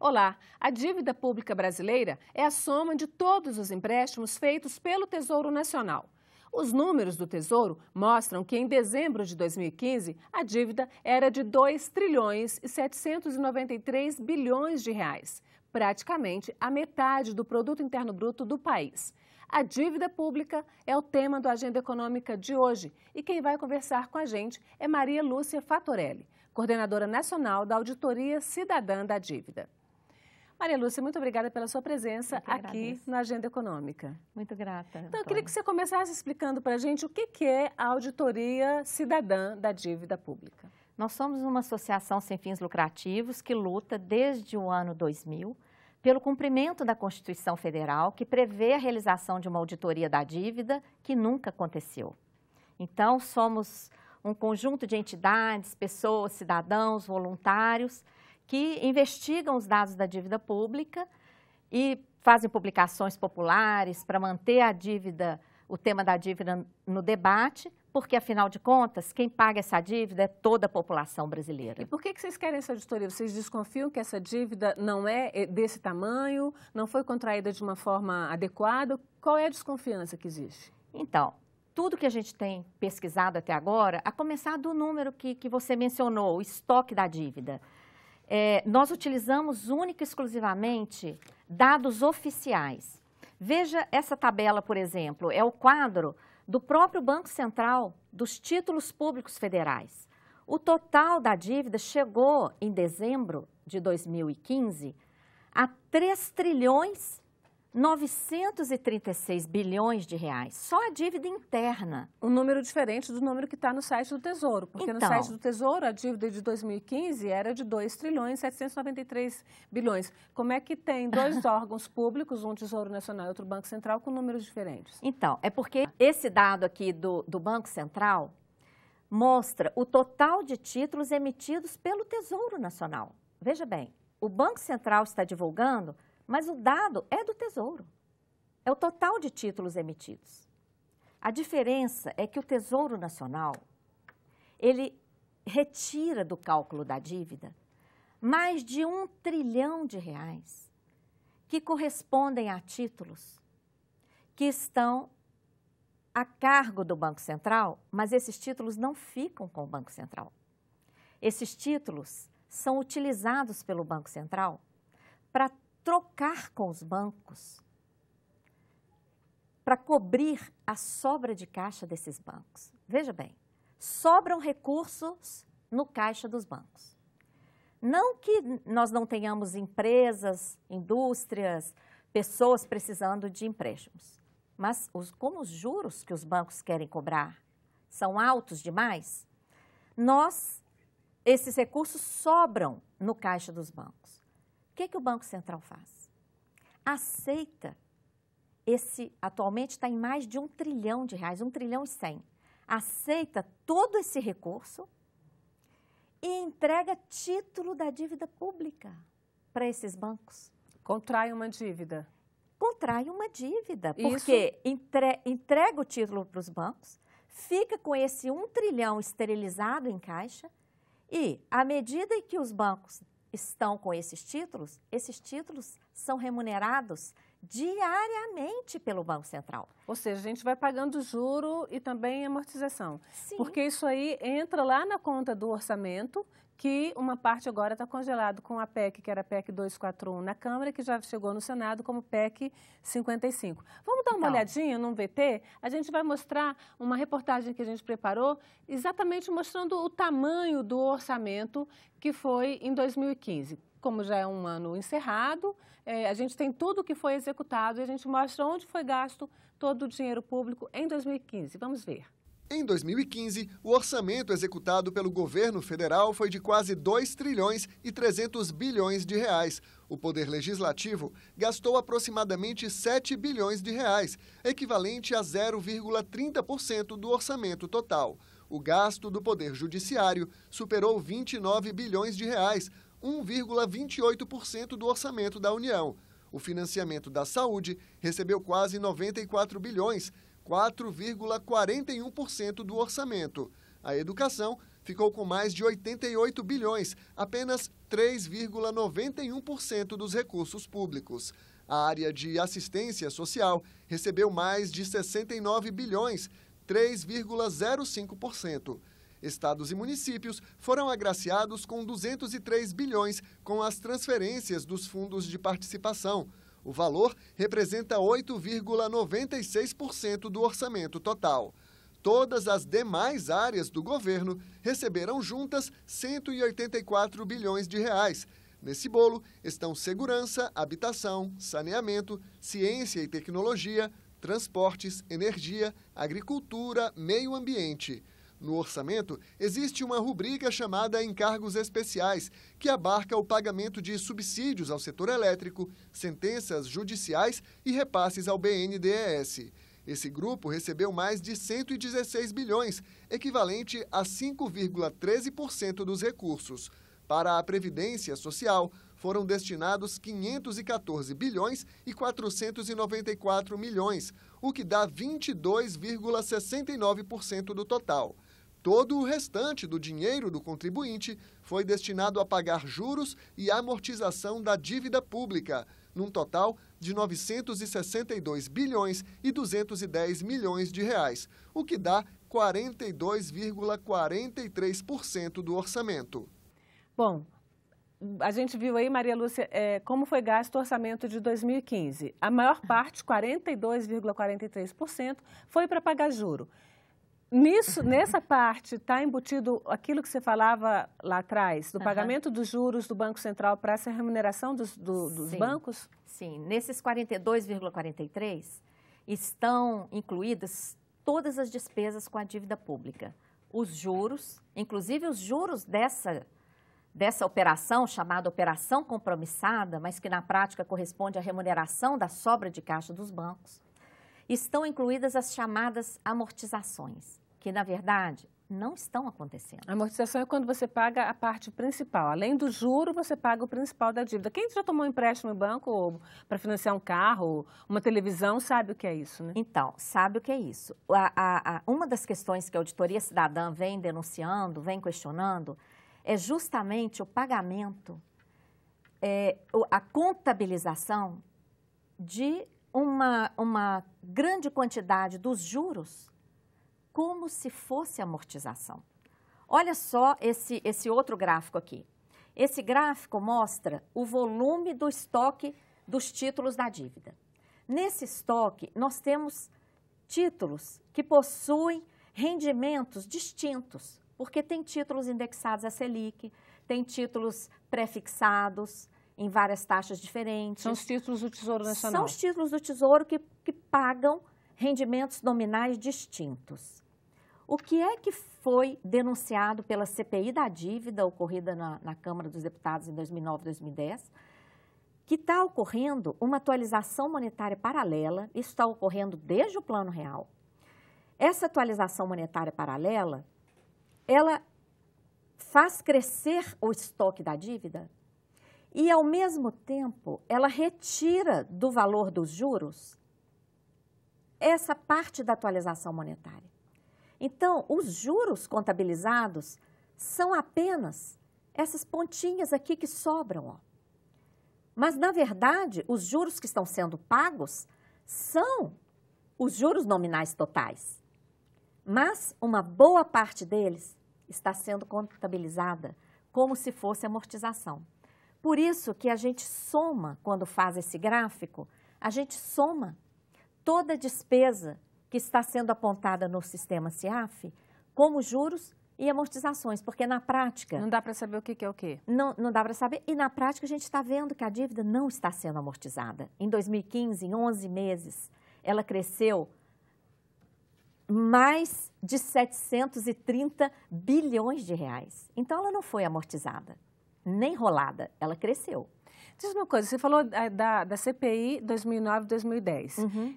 Olá, a dívida pública brasileira é a soma de todos os empréstimos feitos pelo Tesouro Nacional. Os números do Tesouro mostram que em dezembro de 2015 a dívida era de 2 trilhões e 793 bilhões de reais, praticamente a metade do produto interno bruto do país. A dívida pública é o tema do Agenda Econômica de hoje e quem vai conversar com a gente é Maria Lúcia Fatorelli, coordenadora nacional da Auditoria Cidadã da Dívida. Maria Lúcia, muito obrigada pela sua presença aqui na Agenda Econômica. Muito grata. Então, eu queria que você começasse explicando para a gente o que é a Auditoria Cidadã da Dívida Pública. Nós somos uma associação sem fins lucrativos que luta desde o ano 2000 pelo cumprimento da Constituição Federal, que prevê a realização de uma auditoria da dívida que nunca aconteceu. Então, somos um conjunto de entidades, pessoas, cidadãos, voluntários, que investigam os dados da dívida pública e fazem publicações populares para manter a dívida, o tema da dívida no debate, porque, afinal de contas, quem paga essa dívida é toda a população brasileira. E por que vocês querem essa auditoria? Vocês desconfiam que essa dívida não é desse tamanho, não foi contraída de uma forma adequada? Qual é a desconfiança que existe? Então, tudo que a gente tem pesquisado até agora, a começar do número que você mencionou, o estoque da dívida. Nós utilizamos única e exclusivamente dados oficiais. Veja essa tabela, por exemplo, é o quadro do próprio Banco Central, dos títulos públicos federais. O total da dívida chegou, em dezembro de 2015, a 3 trilhões 936 bilhões de reais, só a dívida interna. Um número diferente do número que está no site do Tesouro, porque no site do Tesouro a dívida de 2015 era de 2 trilhões 793 bilhões. Como é que tem dois órgãos públicos, um Tesouro Nacional e outro Banco Central, com números diferentes? Então, é porque esse dado aqui do Banco Central mostra o total de títulos emitidos pelo Tesouro Nacional. Veja bem, o Banco Central está divulgando, mas o dado é do Tesouro, é o total de títulos emitidos. A diferença é que o Tesouro Nacional, ele retira do cálculo da dívida mais de 1 trilhão de reais que correspondem a títulos que estão a cargo do Banco Central, mas esses títulos não ficam com o Banco Central. Esses títulos são utilizados pelo Banco Central para trocar com os bancos, para cobrir a sobra de caixa desses bancos. Veja bem, sobram recursos no caixa dos bancos. Não que nós não tenhamos empresas, indústrias, pessoas precisando de empréstimos, mas como os juros que os bancos querem cobrar são altos demais, esses recursos sobram no caixa dos bancos. O que o Banco Central faz? Aceita atualmente está em mais de 1 trilhão de reais, 1 trilhão e 100. Aceita todo esse recurso e entrega título da dívida pública para esses bancos. Contrai uma dívida. Contrai uma dívida, porque entrega o título para os bancos, fica com esse 1 trilhão esterilizado em caixa e, à medida em que os bancos estão com esses títulos são remunerados diariamente pelo Banco Central. Ou seja, a gente vai pagando juro e também amortização. Sim. Porque isso aí entra lá na conta do orçamento, que uma parte agora está congelado com a PEC, que era a PEC 241 na Câmara, que já chegou no Senado como PEC 55. Vamos dar uma olhadinha num VT? A gente vai mostrar uma reportagem que a gente preparou, exatamente mostrando o tamanho do orçamento que foi em 2015. Como já é um ano encerrado, a gente tem tudo que foi executado e a gente mostra onde foi gasto todo o dinheiro público em 2015. Vamos ver. Em 2015, o orçamento executado pelo governo federal foi de quase 2 trilhões e 300 bilhões de reais. O Poder Legislativo gastou aproximadamente 7 bilhões de reais, equivalente a 0,30% do orçamento total. O gasto do Poder Judiciário superou 29 bilhões de reais, 1,28% do orçamento da União. O financiamento da saúde recebeu quase 94 bilhões, 4,41% do orçamento. A educação ficou com mais de 88 bilhões, apenas 3,91% dos recursos públicos. A área de assistência social recebeu mais de 69 bilhões, 3,05%. Estados e municípios foram agraciados com 203 bilhões com as transferências dos fundos de participação. O valor representa 8,96% do orçamento total. Todas as demais áreas do governo receberam juntas 184 bilhões de reais. Nesse bolo estão segurança, habitação, saneamento, ciência e tecnologia, transportes, energia, agricultura, meio ambiente. No orçamento, existe uma rubrica chamada Encargos Especiais, que abarca o pagamento de subsídios ao setor elétrico, sentenças judiciais e repasses ao BNDES. Esse grupo recebeu mais de 116 bilhões, equivalente a 5,13% dos recursos. Para a Previdência Social, foram destinados 514 bilhões e 494 milhões, o que dá 22,69% do total. Todo o restante do dinheiro do contribuinte foi destinado a pagar juros e amortização da dívida pública, num total de 962 bilhões e 210 milhões de reais, o que dá 42,43% do orçamento. Bom, a gente viu aí, Maria Lúcia, como foi gasto o orçamento de 2015. A maior parte, 42,43%, foi para pagar juro. Nessa parte, está embutido aquilo que você falava lá atrás, do pagamento dos juros do Banco Central para essa remuneração dos bancos? Sim, nesses 42,43% estão incluídas todas as despesas com a dívida pública. Os juros, inclusive os juros dessa operação, chamada operação compromissada, mas que na prática corresponde à remuneração da sobra de caixa dos bancos, estão incluídas as chamadas amortizações, que na verdade não estão acontecendo. A amortização é quando você paga a parte principal. Além do juro, você paga o principal da dívida. Quem já tomou um empréstimo em banco para financiar um carro, uma televisão, sabe o que é isso, né? Então, sabe o que é isso. Uma das questões que a Auditoria Cidadã vem denunciando, vem questionando, é justamente o pagamento, a contabilização de uma grande quantidade dos juros como se fosse amortização. Olha só esse outro gráfico aqui. Esse gráfico mostra o volume do estoque dos títulos da dívida. Nesse estoque, nós temos títulos que possuem rendimentos distintos, porque tem títulos indexados à Selic, tem títulos prefixados em várias taxas diferentes. São os títulos do Tesouro Nacional. São os títulos do Tesouro que pagam rendimentos nominais distintos. O que é que foi denunciado pela CPI da dívida, ocorrida na Câmara dos Deputados em 2009 e 2010, que está ocorrendo uma atualização monetária paralela, isso está ocorrendo desde o Plano Real. Essa atualização monetária paralela, ela faz crescer o estoque da dívida e, ao mesmo tempo, ela retira do valor dos juros essa parte da atualização monetária. Então, os juros contabilizados são apenas essas pontinhas aqui que sobram, ó. Mas, na verdade, os juros que estão sendo pagos são os juros nominais totais. Mas uma boa parte deles está sendo contabilizada como se fosse amortização. Por isso que a gente soma, quando faz esse gráfico, a gente soma toda a despesa que está sendo apontada no sistema CIAF como juros e amortizações, porque na prática... Não dá para saber o que é o quê? Não dá para saber, e na prática a gente está vendo que a dívida não está sendo amortizada. Em 2015, em 11 meses, ela cresceu mais de 730 bilhões de reais. Então, ela não foi amortizada, nem rolada, ela cresceu. Diz uma coisa, você falou da CPI 2009 e 2010.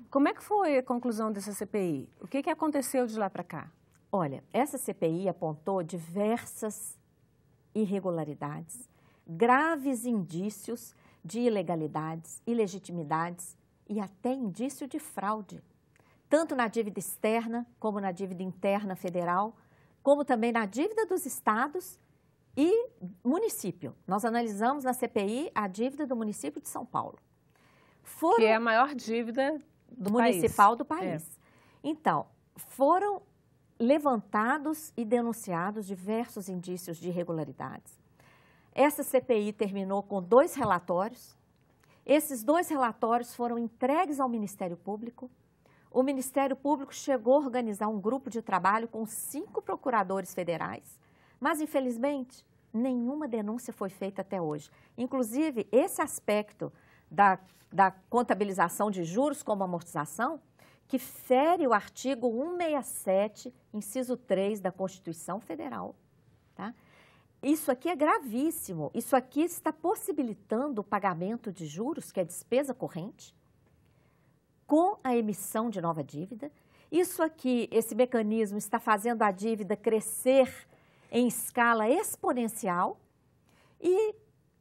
Como é que foi a conclusão dessa CPI? O que aconteceu de lá para cá? Olha, essa CPI apontou diversas irregularidades, graves indícios de ilegalidades, ilegitimidades e até indício de fraude, tanto na dívida externa como na dívida interna federal, como também na dívida dos estados e município. Nós analisamos na CPI a dívida do município de São Paulo. Que é a maior dívida do municipal do país. Então, foram levantados e denunciados diversos indícios de irregularidades. Essa CPI terminou com 2 relatórios. Esses 2 relatórios foram entregues ao Ministério Público. O Ministério Público chegou a organizar um grupo de trabalho com 5 procuradores federais, mas, infelizmente, nenhuma denúncia foi feita até hoje. Inclusive, esse aspecto da contabilização de juros como amortização, que fere o artigo 167, inciso 3 da Constituição Federal. Tá? Isso aqui é gravíssimo. Isso aqui está possibilitando o pagamento de juros, que é despesa corrente, com a emissão de nova dívida. Isso aqui, esse mecanismo está fazendo a dívida crescer em escala exponencial e,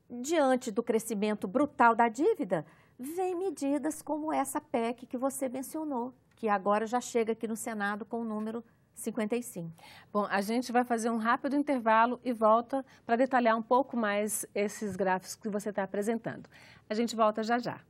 diante do crescimento brutal da dívida, vem medidas como essa PEC que você mencionou, que agora já chega aqui no Senado com o número 55. Bom, a gente vai fazer um rápido intervalo e volta para detalhar um pouco mais esses gráficos que você está apresentando. A gente volta já já.